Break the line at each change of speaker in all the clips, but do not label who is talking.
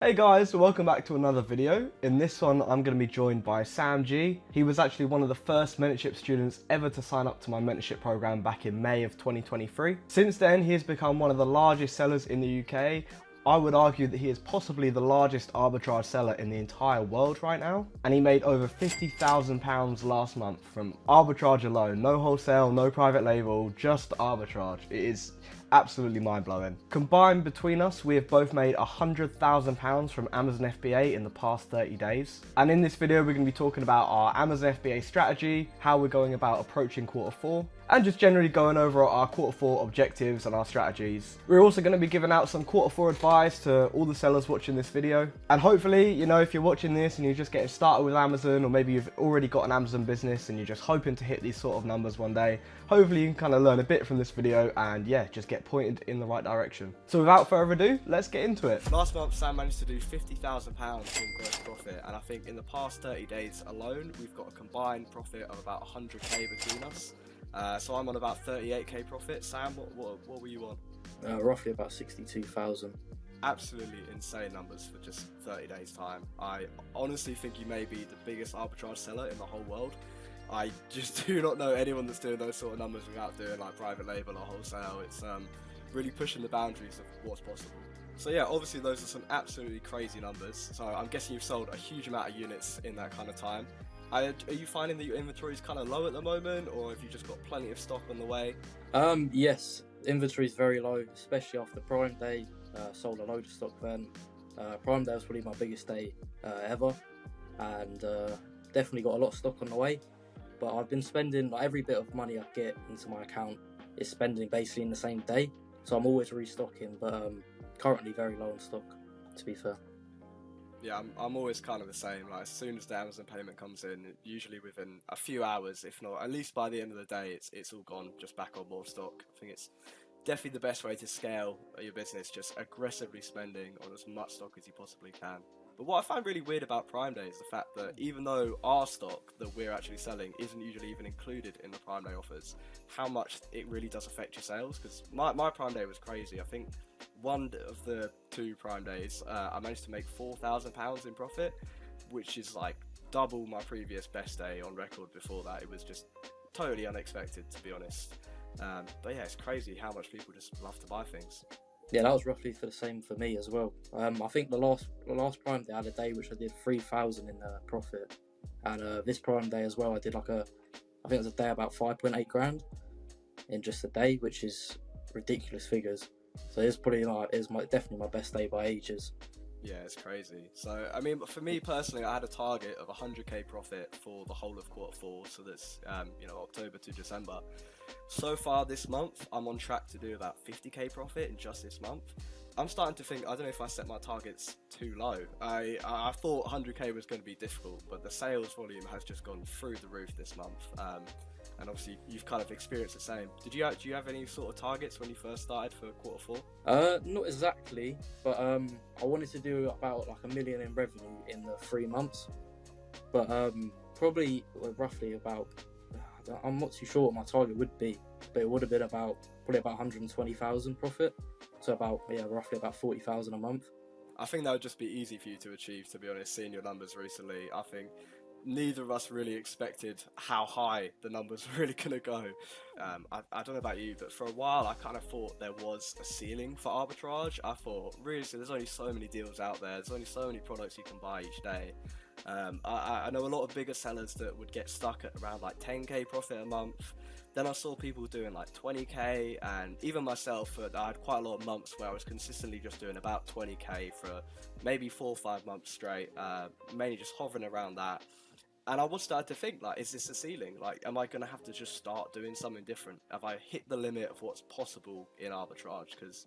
Hey guys, welcome back to another video. In this one, I'm going to be joined by Sam G. He was actually one of the first mentorship students ever to sign up to my mentorship program back in May of 2023. Since then, he has become one of the largest sellers in the UK. I would argue that he is possibly the largest arbitrage seller in the entire world right now. And he made over £50,000 last month from arbitrage alone. No wholesale, no private label, just arbitrage. It is absolutely mind-blowing. Combined between us, we have both made £100,000 from Amazon FBA in the past 30 days. And in this video, we're going to be talking about our Amazon FBA strategy, how we're going about approaching Q4, and just generally going over our Q4 objectives and our strategies. We're also going to be giving out some Q4 advice to all the sellers watching this video. And hopefully, you know, if you're watching this and you're just getting started with Amazon, or maybe you've already got an Amazon business and you're just hoping to hit these sort of numbers one day, hopefully you can kind of learn a bit from this video and yeah, just get pointed in the right direction. So without further ado, let's get into it. Last month, Sam managed to do £50,000 in gross profit, and I think in the past 30 days alone, we've got a combined profit of about 100k between us. So I'm on about 38k profit. Sam, what were you on?
Roughly about 62,000.
Absolutely insane numbers for just 30 days time. I honestly think you may be the biggest arbitrage seller in the whole world. I just do not know anyone that's doing those sort of numbers without doing like private label or wholesale. It's really pushing the boundaries of what's possible. So yeah, obviously those are some absolutely crazy numbers. So I'm guessing you've sold a huge amount of units in that kind of time. Are you finding that your inventory is kind of low at the moment, or have you just got plenty of stock on the way?
Yes, inventory is very low, especially after Prime Day. Sold a load of stock then. Prime Day was probably my biggest day ever, and definitely got a lot of stock on the way. But I've been spending like, every bit of money I get into my account is spending basically in the same day. So I'm always restocking, but currently very low on stock, to be fair.
Yeah, I'm always kind of the same. Like as soon as the Amazon payment comes in, usually within a few hours, if not at least by the end of the day, it's all gone, just back on more stock. I think it's definitely the best way to scale your business, just aggressively spending on as much stock as you possibly can. But what I find really weird about Prime Day is the fact that even though our stock that we're actually selling isn't usually even included in the Prime Day offers, how much it really does affect your sales. Because my Prime Day was crazy. I think one of the two Prime Days, I managed to make £4,000 in profit, which is like double my previous best day on record before that. It was just totally unexpected, to be honest. But yeah, it's crazy how much people just love to buy things.
Yeah, that was roughly for the same for me as well. I think the last Prime Day I had a day which I did 3,000 in profit, and this Prime Day as well I did I think it was a day about 5.8 grand in just a day, which is ridiculous figures. So it's probably definitely my best day by ages.
Yeah, it's crazy. So, I mean, for me personally, I had a target of 100k profit for the whole of Q4, so that's, October to December. So far this month, I'm on track to do about 50k profit in just this month. I'm starting to think, I don't know if I set my targets too low. I thought 100k was going to be difficult, but the sales volume has just gone through the roof this month. And obviously, you've kind of experienced the same. Do you have any sort of targets when you first started for Q4?
Not exactly, but I wanted to do about like $1 million in revenue in the 3 months. But probably roughly about, I'm not too sure what my target would be, but it would have been probably about 120,000 profit. So roughly about 40,000 a month.
I think that would just be easy for you to achieve, to be honest, seeing your numbers recently. I think neither of us really expected how high the numbers were really going to go. I don't know about you, but for a while I kind of thought there was a ceiling for arbitrage. I thought, really, so there's only so many deals out there, there's only so many products you can buy each day. I know a lot of bigger sellers that would get stuck at around like 10k profit a month. Then I saw people doing like 20k, and even myself, I had quite a lot of months where I was consistently just doing about 20k for maybe 4 or 5 months straight, mainly just hovering around that. And I was starting to think, like, is this a ceiling? Like, am I going to have to just start doing something different? Have I hit the limit of what's possible in arbitrage? Because,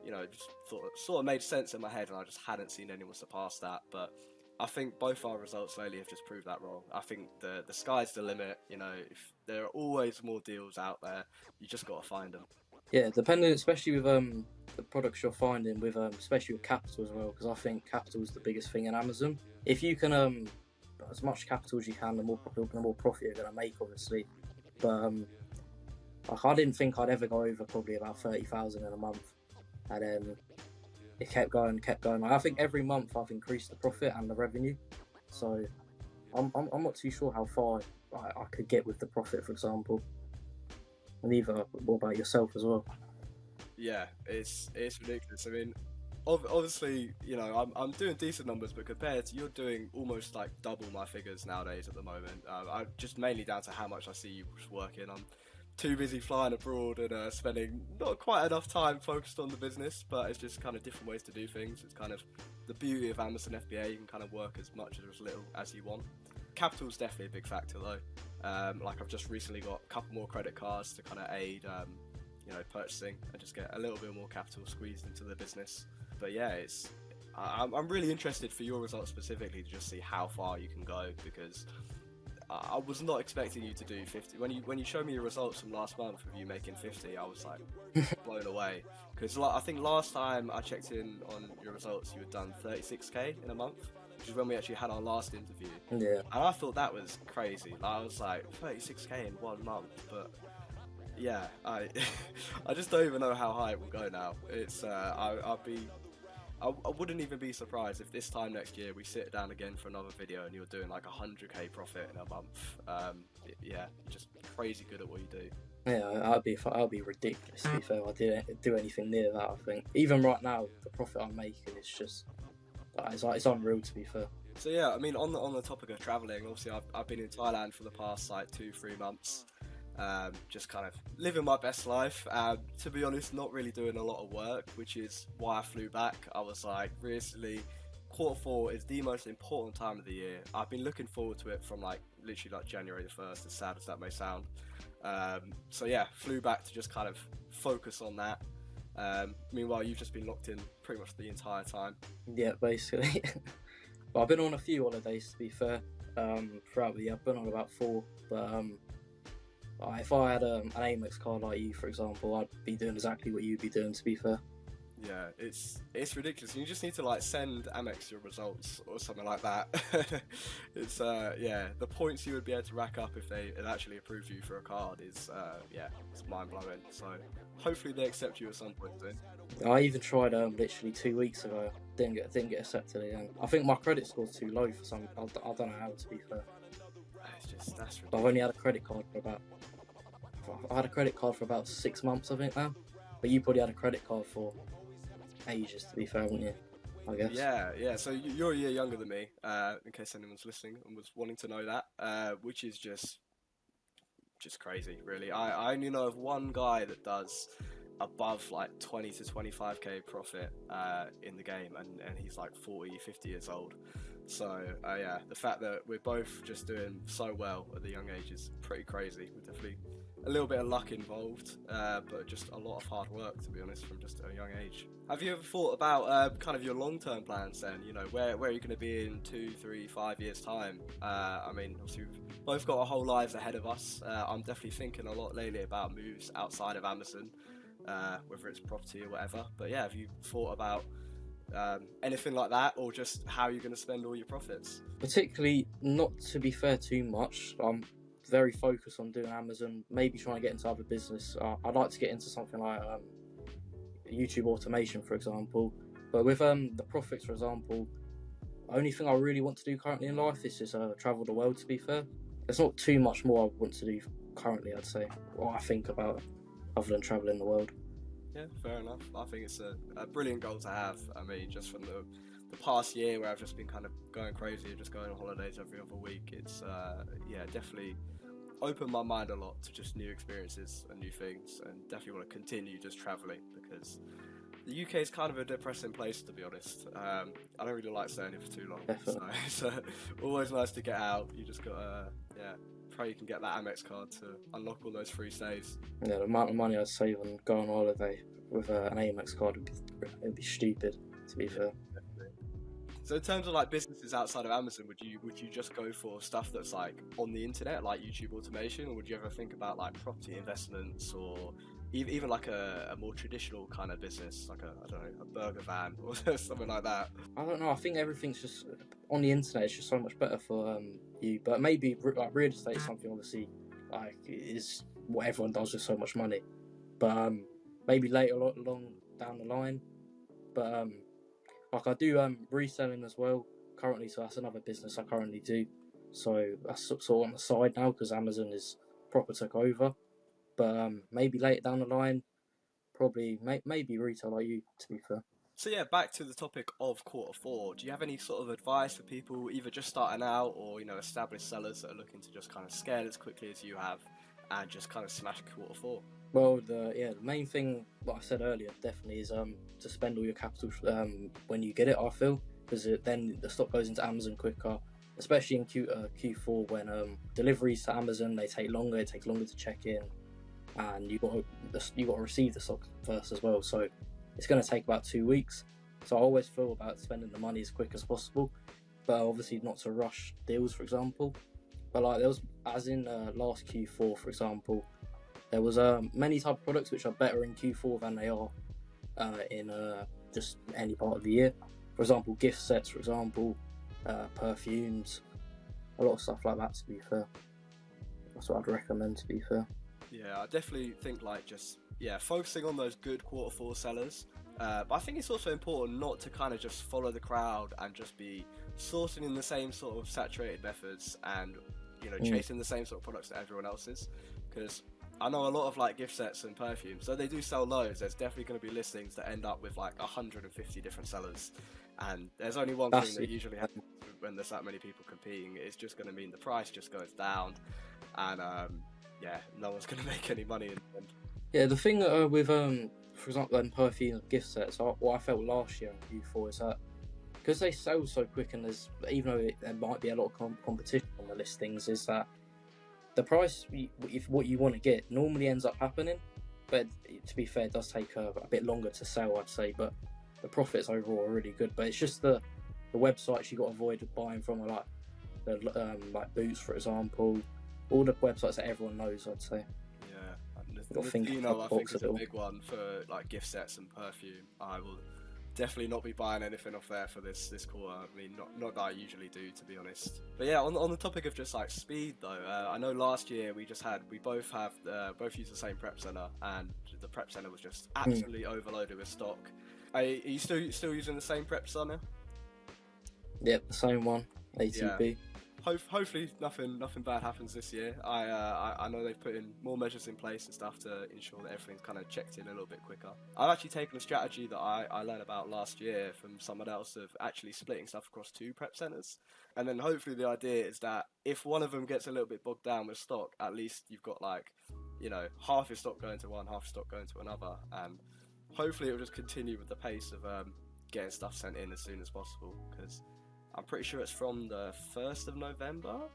just thought it sort of made sense in my head, and I just hadn't seen anyone surpass that. But I think both our results lately have just proved that wrong. I think the sky's the limit. If there are always more deals out there, you just got to find them.
Yeah, depending, especially with the products you're finding, with especially with capital as well, because I think capital is the biggest thing in Amazon. If you can as much capital as you can, the more profit you're going to make, obviously. But I didn't think I'd ever go over probably about 30,000 in a month, and then it kept going, kept going. Like, I think every month I've increased the profit and the revenue. So I'm not too sure how far I could get with the profit, for example. And either, what about yourself as well?
Yeah, it's ridiculous. I mean, obviously, you know, I'm doing decent numbers, but compared to you're doing almost like double my figures nowadays at the moment. I just mainly down to how much I see you working. I'm too busy flying abroad and spending not quite enough time focused on the business, but it's just kind of different ways to do things. It's kind of the beauty of Amazon FBA. You can kind of work as much or as little as you want. Capital's definitely a big factor though. Like I've just recently got a couple more credit cards to kind of aid, you know, purchasing and just get a little bit more capital squeezed into the business. But yeah, I'm really interested for your results specifically to just see how far you can go, because I was not expecting you to do 50. When you showed me your results from last month of you making 50, I was like blown away. Because I think last time I checked in on your results, you had done 36k in a month, which is when we actually had our last interview.
Yeah.
And I thought that was crazy. Like, I was like 36k in 1 month, but yeah, I just don't even know how high it will go now. It's I wouldn't even be surprised if this time next year we sit down again for another video and you're doing like 100k profit in a month. Yeah, you're just crazy good at what you do.
Yeah, I'll be ridiculous to be fair. I didn't do anything near that. I think even right now, the profit I'm making is just it's unreal to be fair.
So yeah, I mean, on the topic of traveling, obviously I've been in Thailand for the past like 2-3 months. Just kind of living my best life. To be honest, not really doing a lot of work, which is why I flew back. I was like, recently, Q4 is the most important time of the year. I've been looking forward to it from like literally like January the 1st, as sad as that may sound. So yeah, flew back to just kind of focus on that. Meanwhile, you've just been locked in pretty much the entire time.
Yeah, basically. But I've been on a few holidays to be fair. Throughout the year, I've been on about 4, but if I had an Amex card like you, for example, I'd be doing exactly what you'd be doing, to be fair.
Yeah, it's ridiculous. You just need to like send Amex your results or something like that. It's yeah, the points you would be able to rack up if they had actually approved you for a card is yeah, it's mind blowing. So hopefully they accept you at some point soon.
I even tried literally 2 weeks ago. Didn't get accepted again. I think my credit score's too low for some. I don't know how, to be fair.
It's just that's ridiculous.
I've only had a credit card for about. I had a credit card for about 6 months, I think now. But you probably had a credit card for ages, to be fair, haven't you? I guess.
Yeah. So you're a year younger than me, in case anyone's listening and was wanting to know that, which is just crazy, really. I only know of one guy that does above like 20 to 25k profit in the game, and he's like 40, 50 years old. So yeah, the fact that we're both just doing so well at the young age is pretty crazy. We're definitely a little bit of luck involved, but just a lot of hard work, to be honest, from just a young age. Have you ever thought about kind of your long-term plans then? You know, where are you going to be in 2, 3, 5 years' time? I mean, obviously we've both got our whole lives ahead of us. I'm definitely thinking a lot lately about moves outside of Amazon, whether it's property or whatever. But yeah, have you thought about anything like that, or just how you're going to spend all your profits?
Particularly, not to be fair too much. I'm very focused on doing Amazon, maybe trying to get into other business. I'd like to get into something like YouTube automation, for example. But with the profits, for example, the only thing I really want to do currently in life is just travel the world, to be fair. There's not too much more I want to do currently, I'd say, or I think about, other than traveling the world.
Yeah, fair enough. I think it's a brilliant goal to have. I mean, just from the past year where I've just been kind of going crazy and just going on holidays every other week, it's yeah, definitely opened my mind a lot to just new experiences and new things, and definitely want to continue just traveling, because the UK is kind of a depressing place, to be honest. I don't really like staying here for too long, so it's always nice to get out. You just got yeah, pray you can get that Amex card to unlock all those free stays.
Yeah, the amount of money I'd save on going on holiday with an Amex card would be stupid, to be fair.
So in terms of like businesses outside of Amazon, would you just go for stuff that's like on the internet, like YouTube automation, or would you ever think about like property investments, or even like a more traditional kind of business, like I don't know, a burger van or something like that?
I don't know. I think everything's just on the internet. It's just so much better for you. But maybe like real estate is something, obviously, like is what everyone does with so much money. But maybe later along down the line. But Like I do reselling as well currently, so that's another business I currently do. So that's sort of on the side now because Amazon is proper took over. But maybe later down the line, probably maybe retail like you. To be fair.
So yeah, back to the topic of Q4. Do you have any sort of advice for people either just starting out or established sellers that are looking to just kind of scale as quickly as you have and just kind of smash Q4?
Well, the main thing, like I said earlier, definitely is to spend all your capital when you get it. I feel because then the stock goes into Amazon quicker, especially in Q4 when deliveries to Amazon they take longer. It takes longer to check in, and you got to receive the stock first as well. So it's going to take about 2 weeks. So I always feel about spending the money as quick as possible, but obviously not to rush deals, for example. But like there was, as in last Q4, for example. There was many type of products which are better in Q4 than they are in just any part of the year. For example, gift sets, for example, perfumes, a lot of stuff like that, to be fair. That's what I'd recommend, to be fair.
Yeah, I definitely think focusing on those good Q4 sellers. But I think it's also important not to kind of just follow the crowd and just be sourcing in the same sort of saturated methods and chasing the same sort of products that everyone else is, because I know a lot of like gift sets and perfumes, so they do sell loads. There's definitely going to be listings that end up with like 150 different sellers, and there's only one thing that usually happens when there's that many people competing. It's just going to mean the price just goes down, and no one's going to make any money in the end.
Yeah, the thing with for example, perfume and gift sets, what I felt last year in Q4 is that because they sell so quick, and there's even though there might be a lot of competition on the listings, is that the price, if what you want to get, normally ends up happening, but to be fair, it does take a bit longer to sell, I'd say. But the profits overall are really good. But it's just the websites you got to avoid buying from, like the like Boots, for example, all the websites that everyone knows, I'd say.
Yeah, I think is a big one for like gift sets and perfume. I will definitely not be buying anything off there for this quarter. I mean, not that I usually do, to be honest. But yeah, on the topic of just like speed though, I know last year we both used the same prep center, and the prep center was just absolutely overloaded with stock. Are you still using the same prep center?
Yep, the same one, ATP.
Yeah. Hopefully nothing bad happens this year. I know they've put in more measures in place and stuff to ensure that everything's kind of checked in a little bit quicker. I've actually taken a strategy that I learned about last year from someone else of actually splitting stuff across 2 prep centers, and then hopefully the idea is that if one of them gets a little bit bogged down with stock, at least you've got like half your stock going to one, half your stock going to another, and hopefully it will just continue with the pace of getting stuff sent in as soon as possible, because I'm pretty sure it's from the 1st of November.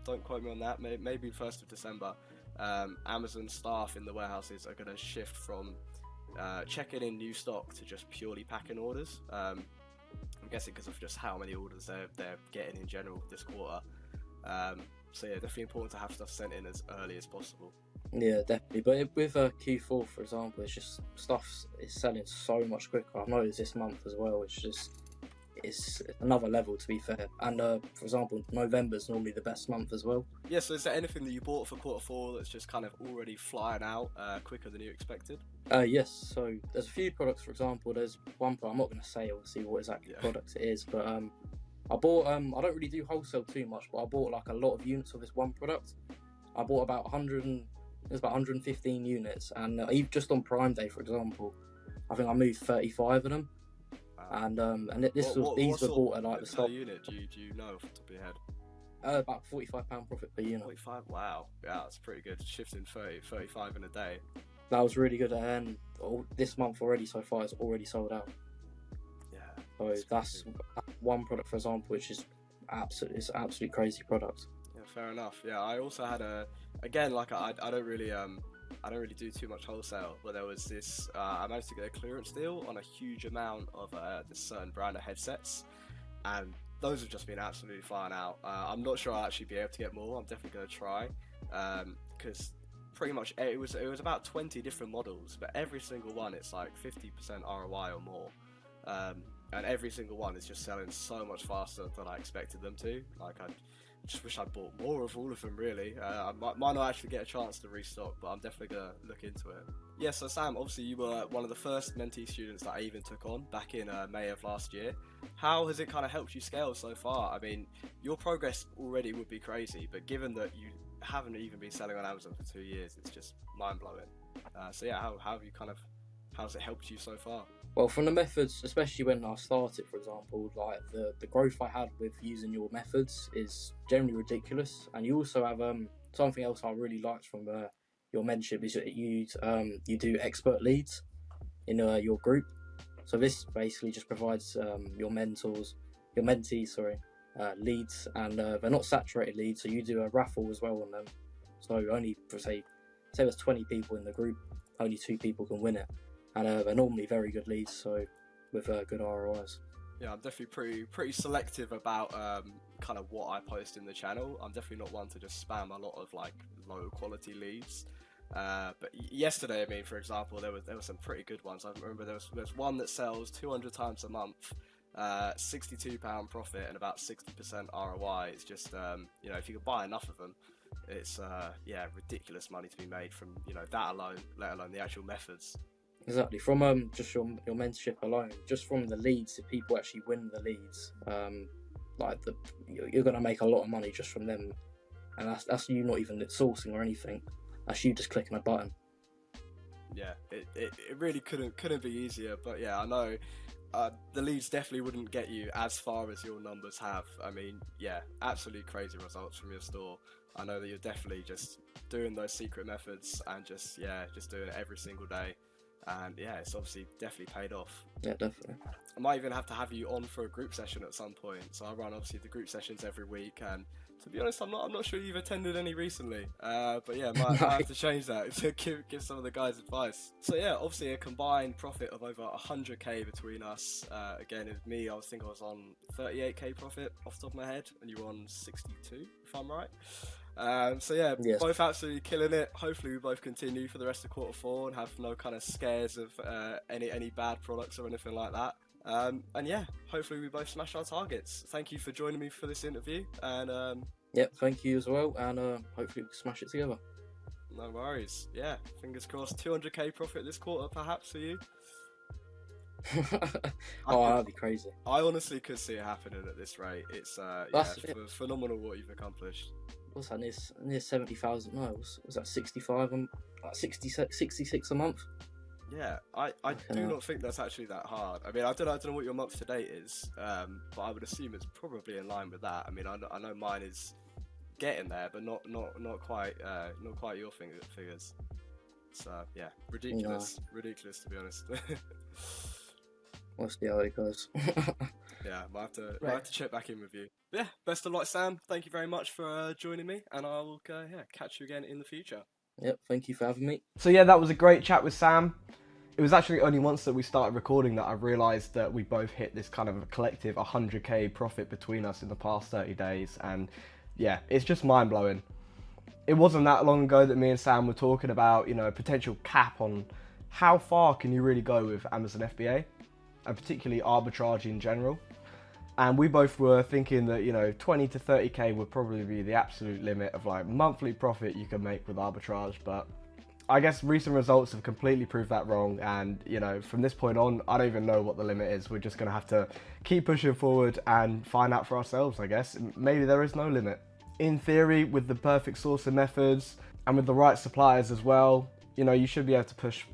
Don't quote me on that. Maybe 1st of December. Amazon staff in the warehouses are going to shift from checking in new stock to just purely packing orders. I'm guessing because of just how many orders they're getting in general this quarter. So yeah, definitely important to have stuff sent in as early as possible.
Yeah, definitely. But with Q4, for example, it's just stuff is selling so much quicker. I've noticed this month as well. It's another level, to be fair. And for example, November's normally the best month as well.
Yeah, so is there anything that you bought for Q4 that's just kind of already flying out quicker than you expected?
Yes, so there's a few products. For example, there's one product, I'm not going to say obviously what exactly product it is, but I bought, I don't really do wholesale too much, but I bought like a lot of units of this one product. I bought about 115 units, and just on Prime Day, for example, I think I moved 35 of them. And these were bought at like the start.
Unit? Do you know off the top of your head?
About £45 profit per unit.
45, wow, yeah, that's pretty good. Shifting 35 in a day.
That was really good, and this month already so far it's already sold out.
Yeah.
So that's one product, for example, which is absolutely crazy product.
Yeah, fair enough. Yeah, I also had I don't really do too much wholesale, but there was this, I managed to get a clearance deal on a huge amount of this certain brand of headsets, and those have just been absolutely flying out. I'm not sure I'll actually be able to get more. I'm definitely going to try, because pretty much it was about 20 different models, but every single one it's like 50% ROI or more, and every single one is just selling so much faster than I expected them to. Like just wish I bought more of all of them, really. I might not actually get a chance to restock, but I'm definitely going to look into it. Yeah, so Sam, obviously you were one of the first mentee students that I even took on back in May of last year. How has it kind of helped you scale so far? I mean, your progress already would be crazy, but given that you haven't even been selling on Amazon for 2 years, it's just mind-blowing. So yeah, how's it helped you so far?
Well, from the methods, especially when I started, for example, like the growth I had with using your methods is generally ridiculous. And you also have something else I really liked from your mentorship is that you do expert leads in your group. So this basically just provides your mentees, leads, and they're not saturated leads. So you do a raffle as well on them. So only for say there's 20 people in the group, only 2 people can win it. And they're normally very good leads, so with good ROIs.
Yeah, I'm definitely pretty selective about kind of what I post in the channel. I'm definitely not one to just spam a lot of like low quality leads. But yesterday, I mean, for example, there were some pretty good ones. I remember there's one that sells 200 times a month, £62 profit and about 60% ROI. It's just if you can buy enough of them, it's ridiculous money to be made from that alone, let alone the actual methods.
Exactly, from just your mentorship alone, just from the leads, if people actually win the leads, you're going to make a lot of money just from them, and that's you not even sourcing or anything. That's you just clicking a button.
Yeah, it really couldn't be easier. But yeah, I know the leads definitely wouldn't get you as far as your numbers have. I mean, yeah, absolutely crazy results from your store. I know that you're definitely just doing those secret methods and just doing it every single day. And yeah, it's obviously definitely paid off.
Yeah, definitely.
I might even have to have you on for a group session at some point. So I run obviously the group sessions every week, and to be honest, I'm not sure you've attended any recently. But yeah, might have to change that to give some of the guys advice. So yeah, obviously a combined profit of over 100k between us. Again, with me, I was on 38k profit off the top of my head, and you were on 62, if I'm right. So yeah, yes. Both absolutely killing it. Hopefully we both continue for the rest of Q4 and have no kind of scares of any bad products or anything like that. And yeah, hopefully we both smash our targets. Thank you for joining me for this interview, and
thank you as well, and hopefully we can smash it together.
No worries. Yeah, fingers crossed. 200k profit this quarter perhaps for you.
That'd be crazy.
I honestly could see it happening at this rate. It's phenomenal what you've accomplished.
What's that, near 70,000? No, was that 65? 66 a month?
Yeah, I do not think that's actually that hard. I mean, I don't know what your month to date is, but I would assume it's probably in line with that. I mean, I know mine is getting there, but not quite your figures. So yeah, ridiculous to be honest.
We'll see how it goes.
Yeah, might have to check back in with you. Yeah, best of luck, Sam. Thank you very much for joining me, and I will catch you again in the future.
Yep, thank you for having me.
So yeah, that was a great chat with Sam. It was actually only once that we started recording that I realised that we both hit this kind of a collective 100k profit between us in the past 30 days, and yeah, it's just mind-blowing. It wasn't that long ago that me and Sam were talking about, a potential cap on how far can you really go with Amazon FBA, and particularly arbitrage in general. And we both were thinking that, 20 to 30k would probably be the absolute limit of like monthly profit you can make with arbitrage. But I guess recent results have completely proved that wrong. And, from this point on, I don't even know what the limit is. We're just going to have to keep pushing forward and find out for ourselves, I guess. Maybe there is no limit. In theory, with the perfect sourcing methods and with the right suppliers as well, you should be able to push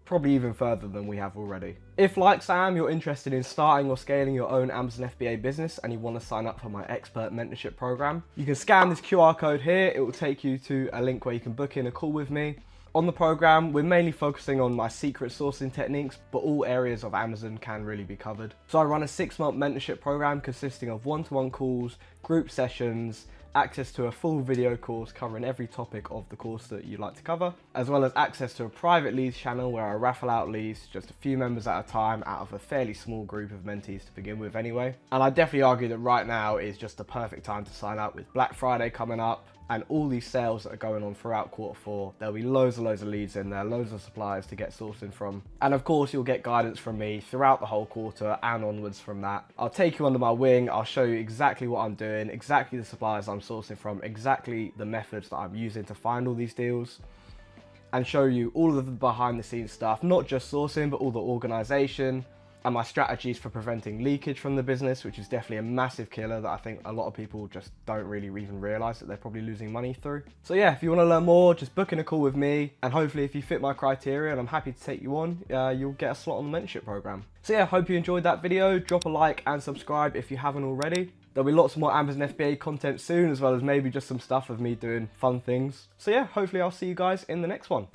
probably even further than we have already. If, like Sam, you're interested in starting or scaling your own Amazon FBA business and you want to sign up for my expert mentorship program, you can scan this QR code here. It will take you to a link where you can book in a call with me. On the program, we're mainly focusing on my secret sourcing techniques, but all areas of Amazon can really be covered. So I run a 6-month mentorship program consisting of one-to-one calls, group sessions, access to a full video course covering every topic of the course that you'd like to cover, as well as access to a private leads channel where I raffle out leads, just a few members at a time out of a fairly small group of mentees to begin with anyway. And I definitely argue that right now is just the perfect time to sign up with Black Friday coming up and all these sales that are going on throughout Q4. There'll be loads and loads of leads in there, loads of suppliers to get sourcing from. And of course, you'll get guidance from me throughout the whole quarter and onwards from that. I'll take you under my wing. I'll show you exactly what I'm doing, exactly the suppliers I'm sourcing from, exactly the methods that I'm using to find all these deals, and show you all of the behind the scenes stuff, not just sourcing, but all the organization and my strategies for preventing leakage from the business, which is definitely a massive killer that I think a lot of people just don't really even realize that they're probably losing money through. So yeah, if you want to learn more, just book in a call with me, and hopefully if you fit my criteria and I'm happy to take you on, you'll get a slot on the mentorship program. So yeah, hope you enjoyed that video. Drop a like and subscribe if you haven't already. There'll be lots more Amazon FBA content soon, as well as maybe just some stuff of me doing fun things. So yeah, hopefully I'll see you guys in the next one.